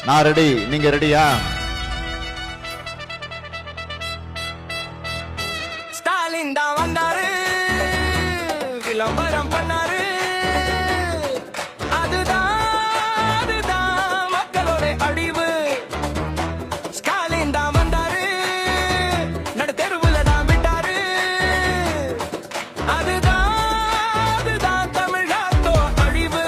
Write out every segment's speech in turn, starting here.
நான் ரெடி, நீங்க ரெடியா? ஸ்டாலின் தான் வந்தாரு, விளம்பரம் பண்ணாரு. அதுதான் அதுதான் மக்களோட அழிவு. ஸ்டாலின் தான் வந்தாரு, நடு தெருவுல தான் விட்டாரு. அதுதான் அதுதான் தமிழ்நாட்டோ அழிவு.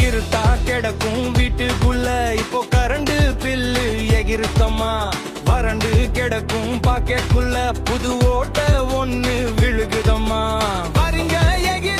இருட்டா கிடக்கும் வீட்டுக்குள்ள இப்போ கரண்ட் பில்லு எகிருத்தம்மா. வறண்டு கிடக்கும் பாக்கெட்டுக்குள்ள புது ஓட்ட ஒண்ணு விழுகுதம்மா. பாருங்க எகிரு